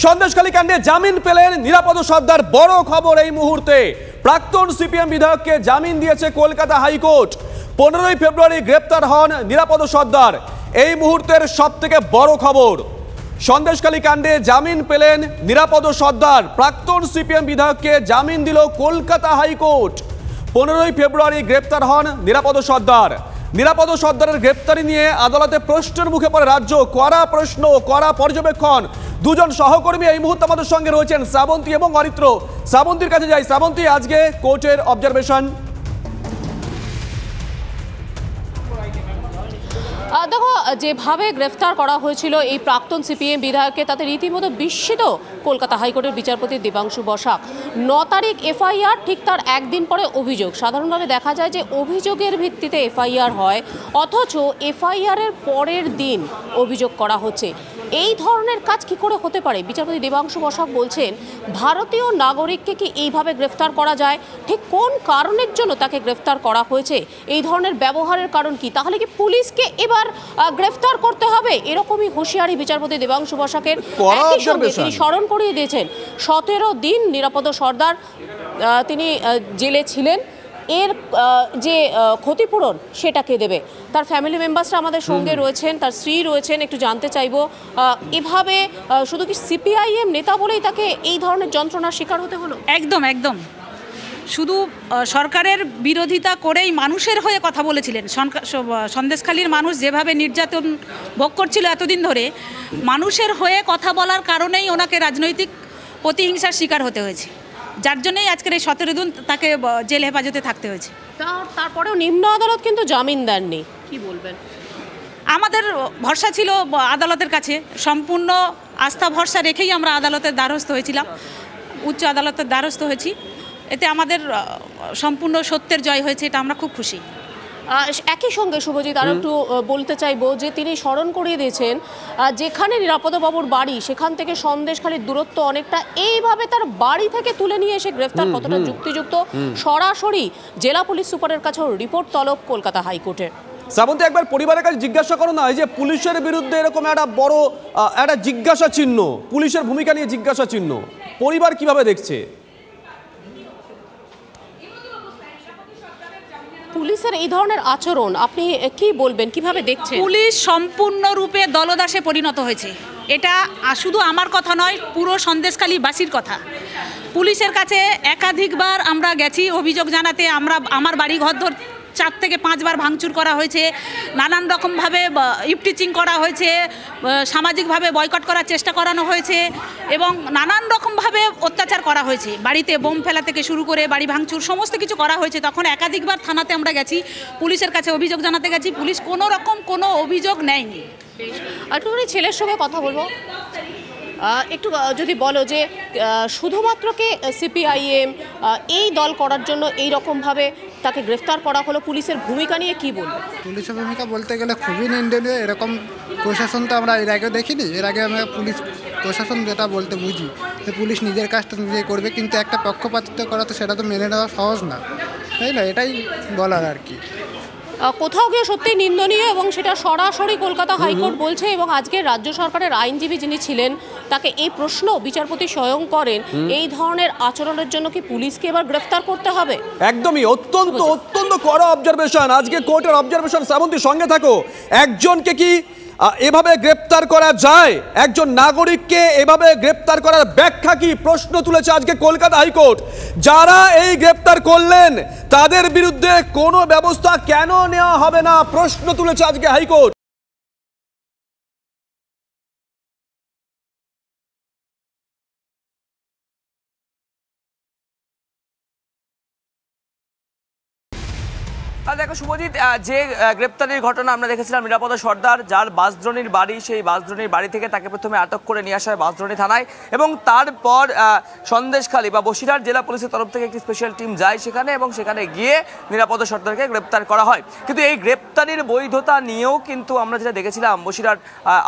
সন্দেশখালী কাণ্ডে জামিন পেলেন নিরাপদ সর্দার। বড় খবর এই মুহূর্তে, প্রাক্তন সিপিএম বিধায়ককে জামিন দিয়েছে কলকাতা হাইকোর্ট। 15ই ফেব্রুয়ারি গ্রেপ্তার হন নিরাপদ সর্দার। এই মুহূর্তের সবথেকে বড় খবর, সন্দেশখালী কাণ্ডে জামিন পেলেন নিরাপদ সর্দার। প্রাক্তন সিপিএম বিধায়ককে জামিন দিল কলকাতা হাইকোর্ট। 15ই ফেব্রুয়ারি গ্রেপ্তার হন নিরাপদ সর্দার। নিরাপদ সর্দারের গ্রেপ্তারি নিয়ে আদালতে প্রশ্নের মুখে পড়ে রাজ্য। কড়া প্রশ্ন, কড়া পর্যবেক্ষণ। দুজন সহকর্মী এই মুহূর্তে আমাদের সঙ্গে রয়েছেন, শ্রাবন্তী এবং অরিত্র। শ্রাবন্তীর কাছে যাই। শ্রাবন্তী, আজকে কোর্টের অবজারভেশন। দেখো, যেভাবে গ্রেফতার করা হয়েছিল এই প্রাক্তন সিপিএম বিধায়ককে, তাতে রীতিমতো বিস্মিত কলকাতা হাইকোর্টের বিচারপতি দেবাংশু বসাক। 9 তারিখ এফআইআর, ঠিক তার একদিন পরে অভিযোগ। সাধারণভাবে দেখা যায় যে অভিযোগের ভিত্তিতে এফআইআর হয়, অথচ এফআইআরের পরের দিন অভিযোগ করা হচ্ছে। এই ধরনের কাজ কি করে হতে পারে? বিচারপতি দেবাংশু বসাক বলছেন, ভারতীয় নাগরিককে কি এইভাবে গ্রেফতার করা যায়? ঠিক কোন কারণের জন্য তাকে গ্রেফতার করা হয়েছে? এই ধরনের ব্যবহারের কারণ কি? তাহলে কি পুলিশকে এবার গ্রেফতার করতে হবে? এরকমই হুঁশিয়ারি বিচারপতি দেবাংশু বসাকের। একই সঙ্গে তিনি স্মরণ করিয়ে দিয়েছেন 17 দিন নিরাপদ সর্দার তিনি জেলে ছিলেন, এর যে ক্ষতিপূরণ সেটা কে দেবে? তার ফ্যামিলি মেম্বার্সরা আমাদের সঙ্গে রয়েছেন, তার স্ত্রী রয়েছেন। একটু জানতে চাইবো, এভাবে শুধু কি সিপিআইএম নেতা বলেই তাকে এই ধরনের যন্ত্রণার শিকার হতে হলো? একদম একদম, শুধু সরকারের বিরোধিতা করেই মানুষের হয়ে কথা বলেছিলেন। সন্দেশখালীর মানুষ যেভাবে নির্যাতন ভোগ করছিল এতদিন ধরে, মানুষের হয়ে কথা বলার কারণেই ওনাকে রাজনৈতিক প্রতিহিংসার শিকার হতে হয়েছে, যার জন্যই আজকের এই 17 দিন তাকে জেল হেফাজতে থাকতে হয়েছে। তারপরেও নিম্ন আদালত কিন্তু জামিন দেননি, কি বলবেন? আমাদের ভরসা ছিল আদালতের কাছে, সম্পূর্ণ আস্থা ভরসা রেখেই আমরা আদালতের দ্বারস্থ হয়েছিলাম, উচ্চ আদালতের দ্বারস্থ হয়েছি। এতে আমাদের সম্পূর্ণ সত্যের জয় হয়েছে, এটা আমরা খুব খুশি। একই সঙ্গে শুভজিৎ, আরও একটু বলতে চাইবো যে তিনি স্মরণ করিয়ে দিয়েছেন যেখানে নিরাপদবাবুর বাড়ি, সেখান থেকে সন্দেশখালীর দূরত্ব অনেকটা। এইভাবে তার বাড়ি থেকে তুলে নিয়ে এসে গ্রেফতার কতটা যুক্তিযুক্ত? সরাসরি জেলা পুলিশ সুপারের কাছেও রিপোর্ট তলব কলকাতা হাইকোর্টের। শ্রাবন্তী, একবার পরিবারের কাছে জিজ্ঞাসা করো না, এই যে পুলিশের বিরুদ্ধে এরকম একটা বড় একটা জিজ্ঞাসা চিহ্ন, পুলিশের ভূমিকা নিয়ে জিজ্ঞাসা চিহ্ন, পরিবার কিভাবে দেখছে? পুলিশের এই ধরনের আচরণ আপনি কি বলবেন, কিভাবে দেখছেন? পুলিশ সম্পূর্ণরূপে দলদাসে পরিণত হয়েছে। এটা শুধু আমার কথা নয়, পুরো সন্দেশখালীবাসীর কথা। পুলিশের কাছে একাধিকবার আমরা গেছি অভিযোগ জানাতে। আমার বাড়ি ঘরদোর 4 থেকে 5 বার ভাঙচুর করা হয়েছে, নানান রকমভাবে ইফটিচিং করা হয়েছে, সামাজিকভাবে বয়কট করার চেষ্টা করানো হয়েছে এবং নানান রকমভাবে অত্যাচার করা হয়েছে। বাড়িতে বোম ফেলা থেকে শুরু করে বাড়ি ভাঙচুর সমস্ত কিছু করা হয়েছে। তখন একাধিকবার থানাতে আমরা গেছি, পুলিশের কাছে অভিযোগ জানাতে গেছি, পুলিশ কোনো রকম কোনো অভিযোগ নেয়নি। একটু ছেলের সঙ্গে কথা বলবো, একটু যদি বলো যে শুধুমাত্র কি সিপিআইএম এই দল করার জন্য এই রকমভাবে তাকে গ্রেফতার করা হলো? পুলিশের ভূমিকা নিয়ে কি বলবো? পুলিশের ভূমিকা বলতে গেলে খুবই নিন্দনীয়। এরকম প্রশাসন তো আমরা এর আগে দেখিনি। এর আগে আমরা পুলিশ প্রশাসন যেটা বলতে বুঝি যে পুলিশ নিজের কাজটা নিজে করবে, কিন্তু একটা পক্ষপাতিত্ব করা তো সেটা তো মেনে নেওয়া সহজ না, তাই না? এটাই বলার আর কি। কোথাও গিয়ে সত্যি নিন্দনীয়, এবং সেটা সরাসরি কলকাতা হাইকোর্ট বলছে। এবং আজকে রাজ্য সরকারের আইনজীবী যিনি ছিলেন, তাকে এই প্রশ্ন বিচারপতি স্বয়ং করেন, এই ধরনের আচরণের জন্য কি পুলিশকে এবার গ্রেফতার করতে হবে? একদমই, অত্যন্ত অত্যন্ত কড়া অবজারভেশন আজকে কোর্টের অবজারভেশন। শ্রাবন্তী, সঙ্গে থাকো। একজনকে কি এভাবে গ্রেপ্তার করা যায়? একজন নাগরিককে এভাবে গ্রেপ্তার করার ব্যাখ্যা কি? প্রশ্ন তুলেছে আজকে কলকাতা হাইকোর্ট। যারা এই গ্রেপ্তার করলেন তাদের বিরুদ্ধে কোনো ব্যবস্থা কেন নেওয়া হবে না, প্রশ্ন তুলেছে আজকে হাইকোর্ট। দেখো শুভজিৎ, যে গ্রেপ্তারির ঘটনা আমরা দেখেছিলাম নিরাপদ সর্দার, যার বাঁশদ্রোণীর বাড়ি, সেই বাঁশদ্রোণীর বাড়ি থেকে তাকে প্রথমে আটক করে নিয়ে আসা হয় বাঁশদ্রোণী থানায়, এবং তারপর সন্দেশখালী বা বসিরহাট জেলা পুলিশের তরফ থেকে একটি স্পেশাল টিম যায় সেখানে, এবং সেখানে গিয়ে নিরাপদ সর্দারকে গ্রেপ্তার করা হয়। কিন্তু এই গ্রেপ্তারির বৈধতা নিয়েও কিন্তু আমরা যেটা দেখেছিলাম, বসিরহাট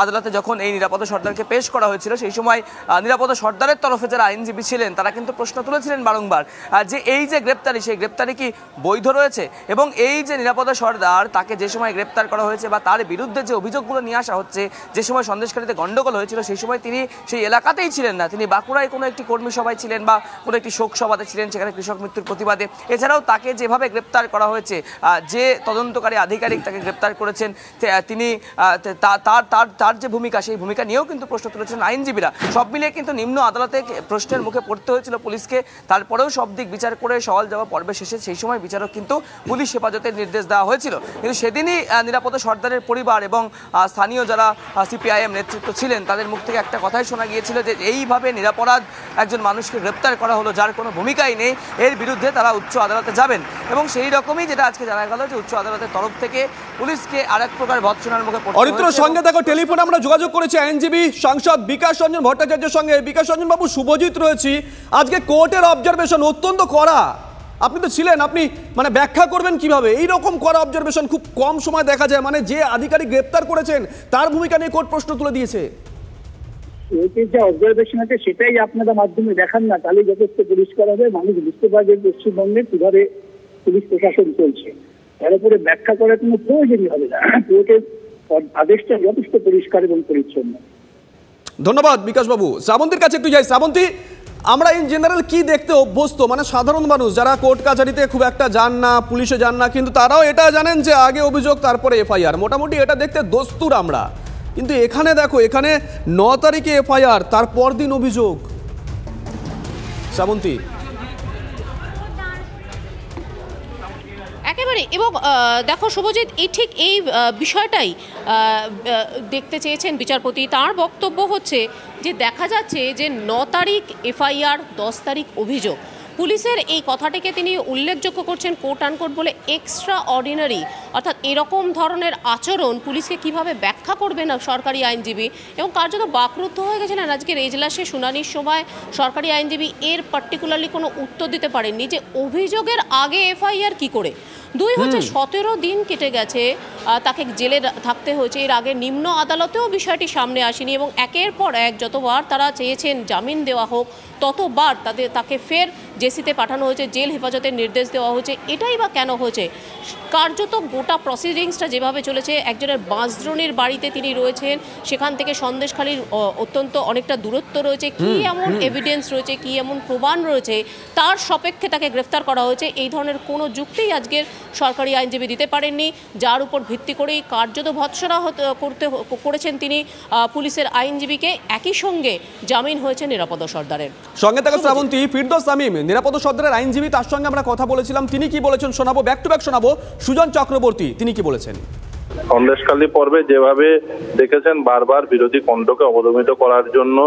আদালতে যখন এই নিরাপদ সর্দারকে পেশ করা হয়েছিল, সেই সময় নিরাপদ সর্দারের তরফে যারা আইনজীবী ছিলেন তারা কিন্তু প্রশ্ন তুলেছিলেন বারংবার যে এই যে গ্রেপ্তারি, সেই গ্রেপ্তারি কি বৈধ রয়েছে, এবং এই এই যে নিরাপদা সর্দার, তাকে যে সময় গ্রেপ্তার করা হয়েছে বা তার বিরুদ্ধে যে অভিযোগগুলো নিয়ে আসা হচ্ছে, যে সময় সন্দেশখালীতে গন্ডগোল হয়েছিল সেই সময় তিনি সেই এলাকাতেই ছিলেন না, তিনি বাঁকুড়ায় কোনো একটি কর্মী সভায় ছিলেন বা কোনো একটি শোক সভাতে ছিলেন, সেখানে কৃষক মৃত্যুর প্রতিবাদে। এছাড়াও তাকে যেভাবে গ্রেপ্তার করা হয়েছে, যে তদন্তকারী আধিকারিক তাকে গ্রেপ্তার করেছেন, তিনি তার যে ভূমিকা, সেই ভূমিকা নিয়েও কিন্তু প্রশ্ন তুলেছেন আইনজীবীরা। সব মিলিয়ে কিন্তু নিম্ন আদালতে প্রশ্নের মুখে পড়তে হয়েছিল পুলিশকে। তারপরেও সব দিক বিচার করে সওয়াল জবাব পর্বে শেষে সেই সময় বিচারক কিন্তু পুলিশ হেফাজতের নির্দেশ দেওয়া হয়েছিল। কিন্তু সেদিনই নিরাপদা সর্দারের পরিবার এবং স্থানীয় যারা সিপিআইএম নেতৃত্ব ছিলেন, তাদের মুখ থেকে একটা কথাই শোনা গিয়েছিল যে এইভাবে নিরাপরাধ একজন মানুষকে গ্রেপ্তার করা হলো, যার কোনো ভূমিকাই নেই, এর বিরুদ্ধে তারা উচ্চ আদালতে যাবেন। এবং সেই রকমই যেটা আজকে জানা গেল যে উচ্চ আদালতের তরফ থেকে পুলিশকে আরেক প্রকার ভৎসনার মুখে পড়তে অরিত্র সঙ্গে দেখো টেলিফোনে আমরা যোগাযোগ করেছি আইনজীবী সাংসদ বিকাশ রঞ্জন ভট্টাচার্যের সঙ্গে। বিকাশ রঞ্জন বাবু, শুভজিৎ রয়েছি। আজকে কোর্টের অবজারভেশন অত্যন্ত কড়া, আপনি তো ছিলেন, আপনি মানে ব্যাখ্যা করবেন কিভাবে এই রকম কড়া অবজারভেশন খুব কম সময় দেখা যায়? মানে যে আধিকারিক গ্রেপ্তার করেছেন তার ভূমিকা নিয়ে কোর্ট প্রশ্ন তুলে দিয়েছে। কোর্টের যে অবজারভেশন আছে সেটাই আপনারা মাধ্যমে দেখান না, তাহলে যথেষ্ট পরিষ্কার হবে, মানুষ বুঝতে পারবে পশ্চিমবঙ্গে কিভাবে পুলিশ প্রশাসন চলছে। তার উপরে ব্যাখ্যা করার কোনো প্রয়োজনই হবে না, কোর্টের আদেশটা যথেষ্ট পরিষ্কার এবং পরিচ্ছন্ন। ধন্যবাদ বিকাশ বাবু। শ্রাবন্তীর কাছে একটু যাই। শ্রাবন্তী, আমরা ইন জেনারেল কি দেখতে অভ্যস্ত, মানে সাধারণ মানুষ যারা কোর্ট কাছারিতে খুব একটা যান না, পুলিশে যান না, কিন্তু তারাও এটা জানেন যে আগে অভিযোগ তারপরে এফআইআর, মোটামুটি এটা দেখতে দস্তুর আমরা। কিন্তু এখানে দেখো, এখানে 9 তারিখে এফআইআর, তারপর দিন অভিযোগ। শ্রাবন্তী, একেবারে। এবং দেখো শুভজিৎ, এই বিষয়টাই দেখতে চেয়েছেন বিচারপতি। তার বক্তব্য হচ্ছে যে দেখা যাচ্ছে যে 9 তারিখ এফআইআর, 10 তারিখ অভিযোগ। পুলিশের এই কথাটিকে তিনি উল্লেখযোগ্য করছেন কোট আনকোট বলে এক্সট্রা অর্ডিনারি, অর্থাৎ এরকম ধরনের আচরণ পুলিশকে কিভাবে ব্যাখ্যা করবে না সরকারি আইনজীবী, এবং কার্যত বাকরুদ্ধ হয়ে গেছিলেন আজকের এজলাসে শুনানির সময়। সরকারি আইনজীবী এর পার্টিকুলারলি কোনো উত্তর দিতে পারেননি যে অভিযোগের আগে এফআইআর কি করে। 2 হচ্ছে 17 দিন কেটে গেছে, তাকে জেলে থাকতে হয়েছে। এর আগে নিম্ন আদালতেও বিষয়টি সামনে আসেনি এবং একের পর এক যতবার তারা চেয়েছেন জামিন দেওয়া হোক, ততবার তাকে ফের জেসিতে পাঠানো হয়েছে, জেল হেফাজতের নির্দেশ দেওয়া হয়েছে। এটাই বা কেন হয়েছে? কার্যত গোটা প্রসিডিংসটা যেভাবে চলেছে, একজনের বাঁশদ্রোণীর বাড়িতে তিনি রয়েছেন, সেখান থেকে সন্দেশখালীর অত্যন্ত অনেকটা দূরত্ব রয়েছে, কি এমন এভিডেন্স রয়েছে, কি এমন প্রমাণ রয়েছে, তার সাপেক্ষে তাকে গ্রেফতার করা হয়েছে, এই ধরনের কোনো যুক্তিই আজকের সরকারি আইনজীবী দিতে পারেননি, যার উপর ভিত্তি করেই কার্যত ভৎসনা করেছেন তিনি পুলিশের আইনজীবীকে। একই সঙ্গে জামিন হয়েছে নিরাপদা সর্দারের। সঙ্গে থাকা শ্রাবন্তী, ফিরদৌস তামিম নিরাপদা সর্দারের আইনজীবী, তার সঙ্গে আমরা কথা বলেছিলাম, তিনি কি বলেছেন শোনাবো, ব্যাক টু ব্যাক শোনাবো। সুজন চক্রবর্তী তিনি কি বলেছেন? সন্দেশখালী পর্বে যেভাবে দেখেছেন বারবার বিরোধী কণ্ঠকে অবদমিত করার জন্য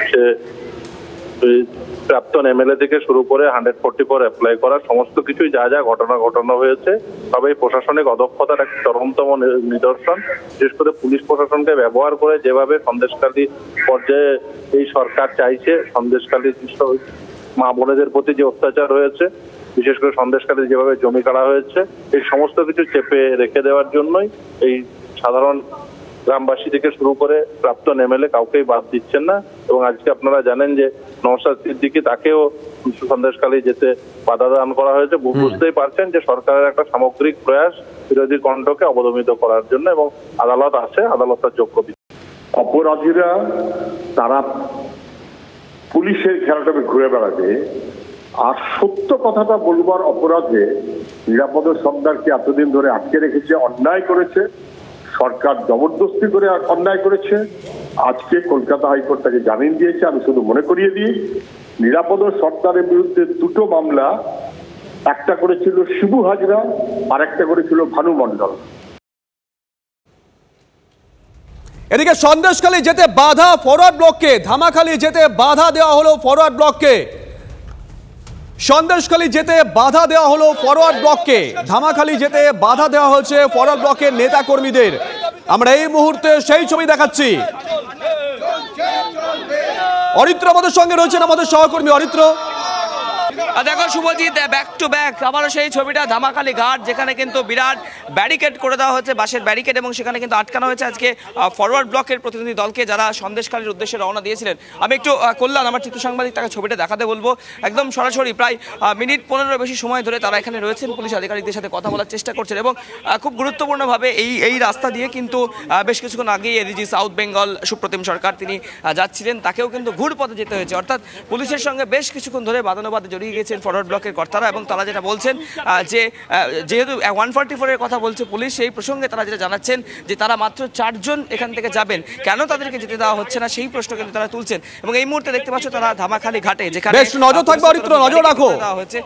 সে প্রাক্তন এমএলএ থেকে শুরু করে 144 অ্যাপ্লাই করা সমস্ত কিছুই যা যা ঘটনা হয়েছে, তবে প্রশাসনিক অদক্ষতার একটা চরমতম নিদর্শন। বিশেষ করে পুলিশ প্রশাসনকে ব্যবহার করে যেভাবে সন্দেশখালী পর্যায়ে এই সরকার চাইছে, সন্দেশখালী মা বোনেদের প্রতি যে অত্যাচার হয়েছে, বিশেষ করে সন্দেশখালী যেভাবে জমি কাটা হয়েছে, এই সমস্ত কিছু চেপে রেখে দেওয়ার জন্যই এই সাধারণ গ্রামবাসী থেকে শুরু করে প্রাক্তন এমএলএ কাউকেই বাদ দিচ্ছেন না। এবং আজকে আপনারা জানেন যে নওশাদ সিদ্দিকী, তাকেও সন্দেশখালী যেতে বাধা দান করা হয়েছে। বুঝতেই পারছেন যে সরকারের একটা সামগ্রিক প্রয়াস বিরোধী কণ্ঠকে অবদমিত করার জন্য, এবং আদালত আছে, আদালত তার যোগ্য। অপরাধীরা তারা পুলিশের খেলাটাকে ঘুরে বেড়াবে, আর সত্য কথাটা বলবার অপরাধে নিরাপদা সর্দারকে এতদিন ধরে আটকে রেখেছে, অন্যায় করেছে, সরকার জবরদস্তি করে অন্যায় করেছে। আজকে কলকাতা হাইকোর্ট তাকে জামিন দিয়েছে। আমি শুধু মনে করিয়ে দিই, নিরাপদা সর্দারের বিরুদ্ধে 2টো মামলা, একটা করেছিল শিবু হাজরা আর একটা করেছিল ভানু মণ্ডল। এদিকে সন্দেশখালী যেতে বাধা ফরওয়ার্ড ব্লককে, ধামাখালী যেতে বাধা দেওয়া হলো ফরওয়ার্ড ব্লককে। সন্দেশখালী যেতে বাধা দেওয়া হলো ফরওয়ার্ড ব্লককে, ধামাখালী যেতে বাধা দেওয়া হয়েছে ফরওয়ার্ড ব্লকের নেতা কর্মীদের। আমরা এই মুহূর্তে সেই ছবি দেখাচ্ছি। অরিত্র আমাদের সঙ্গে রয়েছেন, আমাদের সহকর্মী অরিত্র। দেখো শুভজিৎ, ব্যাক টু ব্যাক আবারও সেই ছবিটা, ধামাখালি ঘাট, যেখানে কিন্তু বিরাট ব্যারিকেড করে দেওয়া হচ্ছে, বাঁশের ব্যারিকেড, এবং সেখানে কিন্তু আটকানো হয়েছে আজকে ফরওয়ার্ড ব্লকের প্রতিনিধি দলকে, যারা সন্দেশখালীর উদ্দেশ্যে রওনা দিয়েছিলেন। আমি একটু কল্যাণ, আমার চিত্র সাংবাদিক, তাকে ছবিটা দেখাতে বলবো। একদম সরাসরি প্রায় মিনিট 15 বেশি সময় ধরে তারা এখানে রয়েছেন, পুলিশ আধিকারিকদের সাথে কথা বলার চেষ্টা করছেন, এবং খুব গুরুত্বপূর্ণভাবে এই রাস্তা দিয়ে কিন্তু বেশ কিছুক্ষণ আগেই এডিজি সাউথ বেঙ্গল সুপ্রতিম সরকার তিনি যাচ্ছিলেন, তাকেও কিন্তু ঘুরপথে যেতে হয়েছে। অর্থাৎ পুলিশের সঙ্গে বেশ কিছুক্ষণ ধরে বাদানুবাদে জড়িয়ে গেছেন ফরওয়ার্ড ব্লকের কর্তারা, এবং তারা যেটা বলছেন যে যেহেতু 144-এর কথা বলছে পুলিশ, সেই প্রসঙ্গে তারা যেটা জানাচ্ছেন যে তারা মাত্র 4 জন এখান থেকে যাবেন, কেন তাদেরকে যেতে দেওয়া হচ্ছে না সেই প্রশ্ন কিন্তু তারা তুলছেন। এবং এই মুহূর্তে দেখতে পাচ্ছ তারা ধামাখালি ঘাটে, যেখানে বেশ নজর থাকবে, অরিত্র নজর রাখো। দেওয়া হচ্ছে